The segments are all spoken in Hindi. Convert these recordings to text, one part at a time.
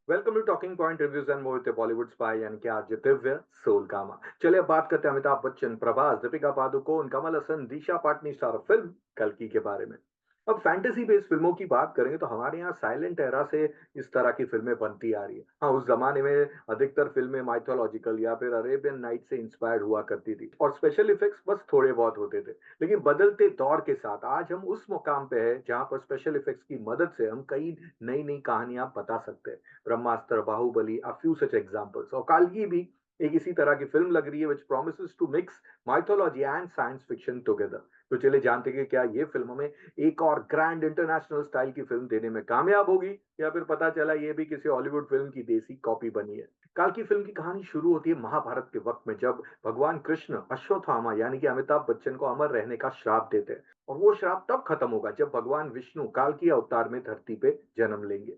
Welcome to talking point reviews and Mohit Bollywood spy यानी कि आरजे दिव्य सोल कामा। चलिए अब बात करते हैं अमिताभ बच्चन, प्रभास, दीपिका पादुकोण, कमल हसन, दिशा पाटनी स्टार फिल्म कल्कि के बारे में। अब फैंटेसी बेस्ड फिल्मों की बात करेंगे तो हमारे यहाँ साइलेंट एरा से इस तरह की फिल्में बनती आ रही है। हाँ, उस जमाने में अधिकतर फिल्में माइथोलॉजिकल या फिर अरेबियन नाइट से इंस्पायर्ड हुआ करती थी और स्पेशल इफेक्ट्स बस थोड़े बहुत होते थे। लेकिन बदलते दौर के साथ आज हम उस मुकाम पे है जहाँ पर स्पेशल इफेक्ट्स की मदद से हम कई नई नई कहानियां बता सकते हैं। ब्रह्मास्त्र, Baahubali, a few such examples। और कालगी भी एक इसी तरह की फिल्म लग रही है which promises to mix mythology and science fiction together। तो चलिए जानते हैं कि क्या ये फिल्म हमें एक और ग्रैंड इंटरनेशनल स्टाइल की फिल्म देने में कामयाब होगी या फिर पता चला ये भी किसी हॉलीवुड फिल्म की देसी कॉपी बनी है। काल की फिल्म की कहानी शुरू होती है महाभारत के वक्त में, जब भगवान कृष्ण अश्वत्थामा यानी कि अमिताभ बच्चन को अमर रहने का श्राप देते हैं। और वो श्राप तब खत्म होगा जब भगवान विष्णु काल की अवतार में धरती पे जन्म लेंगे।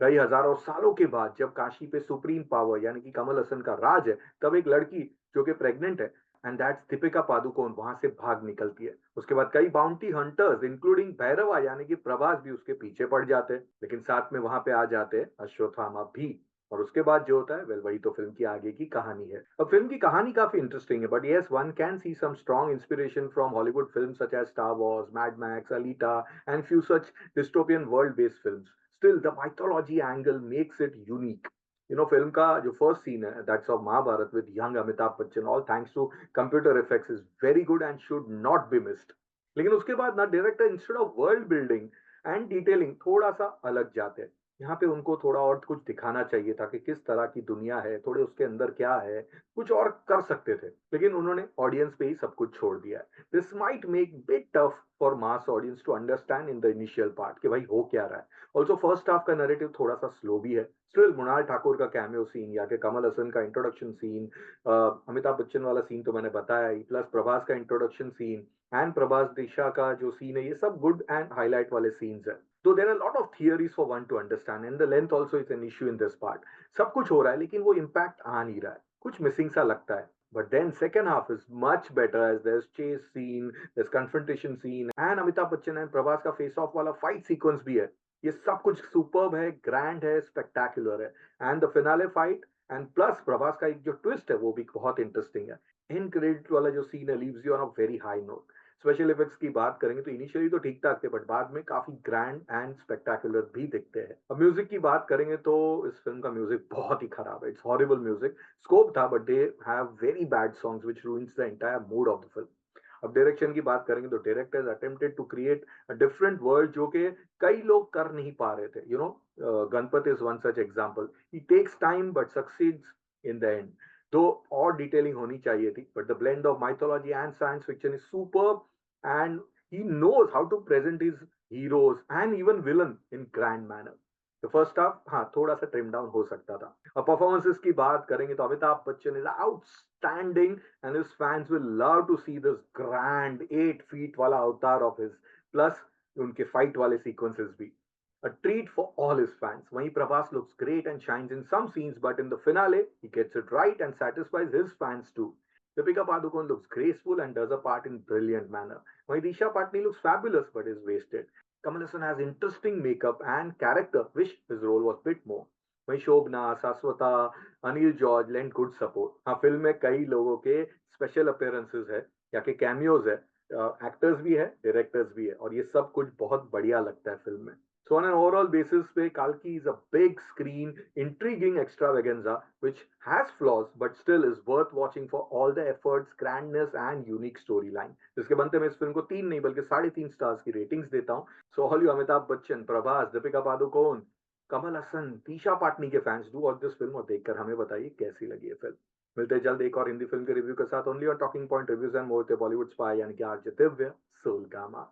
कई हजारों सालों के बाद जब काशी पे सुप्रीम पावर यानी कि कमल हसन का राज है, तब एक लड़की जो कि प्रेग्नेंट है एंड दैट्स दीपिका पादुकोण वहां से भाग निकलती है। उसके बाद कई बाउंटी हंटर्स इंक्लूडिंग भैरवा यानी कि प्रभास भी उसके पीछे पड़ जाते हैं, लेकिन साथ में वहां पे आ जाते हैं अश्वत्थामा भी। और उसके बाद जो होता है वेल वही तो फिल्म की आगे की कहानी है। अब फिल्म की कहानी काफी इंटरेस्टिंग है, but yes one can see some strong inspiration from Hollywood film such as Star Wars, Mad Max, Alita and few such dystopian world based films। Still, the mythology angle makes it unique। film का जो फर्स्ट सीन है that's of Mahabharat with young Amitabh Bachchan, all thanks to computer effects, is very good and should not be missed. लेकिन उसके बाद ना director instead of world building and detailing थोड़ा सा अलग जाते हैं। यहाँ पे उनको थोड़ा और कुछ दिखाना चाहिए था कि किस तरह की दुनिया है, थोड़े उसके अंदर क्या है, कुछ और कर सकते थे, लेकिन उन्होंने ऑडियंस पे ही सब कुछ छोड़ दिया है। This might make bit tough for mass audience to understand in the initial part कि भाई हो क्या रहा है। ऑल्सो फर्स्ट हाफ का नैरेटिव थोड़ा सा स्लो भी है। स्टिल मृणाल ठाकुर का कैमियो सीन या कि कमल हसन का इंट्रोडक्शन सीन, अमिताभ बच्चन वाला सीन तो मैंने बताया ही, प्लस प्रभास का introduction scene and Prabhas Disha का जो सीन है, ये सब गुड एंड हाईलाइट वाले सीन्स है। तो there are lot of theories for one to understand and the length also is an issue in this part. सब कुछ हो रहा है लेकिन वो इम्पैक्ट आ नहीं रहा है, कुछ मिसिंग सा लगता है। But then second half is much better as there's chase scene, there's confrontation scene and Amitabh Bachchan and Prabhas का फेस ऑफ वाला फाइट सीक्वेंस भी है। ये सब कुछ सुपर्ब है, ग्रैंड है, स्पेक्टाकुलर है। And the finale fight and plus Prabhas का एक जो ट्विस्ट है वो भी बहुत इंटरेस्टिंग है। इन क्रेडिट वाला जो सीन है leaves you on a very high note. Special effects की बात करेंगे तो इनिशियली तो ठीक ठाक थे, बट बाद में काफी ग्रैंड एंड स्पेक्टाकुलर भी दिखते हैं। अब म्यूजिक की बात करेंगे तो इस फिल्म का म्यूजिक बहुत ही खराब है, इट्स हॉरिबल म्यूजिक। स्कोप था but they have very bad songs which ruins the entire mood of the film. अब डायरेक्शन की बात करेंगे तो directors attempted to create a different world जो कि कई लोग कर नहीं पा रहे थे। Ganpati is one such example. He takes time but succeeds in the end. तो और डिटेलिंग होनी चाहिए थी, but the blend of mythology and science fiction is superb and he knows how to present his heroes and even villain in grand manner। तो फर्स्ट हाफ हाँ थोड़ा सा ट्रिम डाउन हो सकता था। और परफॉर्मेंसेस की बात करेंगे तो Amitabh Bachchan is outstanding and his fans will love to see this grand 8 feet वाला अवतार ऑफ हिज, प्लस उनके फाइट वाले सीक्वेंसेस भी a treat for all his fans। वहीं Prabhas looks great and shines in some scenes, but in the finale he gets it right and satisfies his fans too। Deepika Padukone looks graceful and does a part in brilliant manner। वहीं Disha Patni looks fabulous but is wasted। Kamal Hassan has interesting makeup and character, wish his role was bit more। वहीं Shobhana, Shashwata, Anil George lend good support. हाँ, फिल्म में कई लोगों के स्पेशल अपीयरेंसेस है या कि कैमियोज है, एक्टर्स भी है, डायरेक्टर्स भी है, और ये सब कुछ बहुत बढ़िया लगता है फिल्म में। So on an overall basis, पे Kalki is a big screen, intriguing extravaganza which has flaws but still is worth watching for all the efforts, grandness and unique storyline। जिसके बनते मैं इस फिल्म को 3 नहीं बल्कि 3.5 स्टार्स की रेटिंग्स देता हूँ। So all you Amitabh Bachchan, Prabhas, Deepika Padukone, Kamal Haasan, Disha Patani के fans do watch this film और देखकर हमें बताइए कैसी लगी है फिल्म। मिलते हैं जल्द एक और हिंदी फिल्म के रिव्यू के साथ only on talking point reviews and more Bollywood spy यानी कि आरजे दिव्य सोल गामा।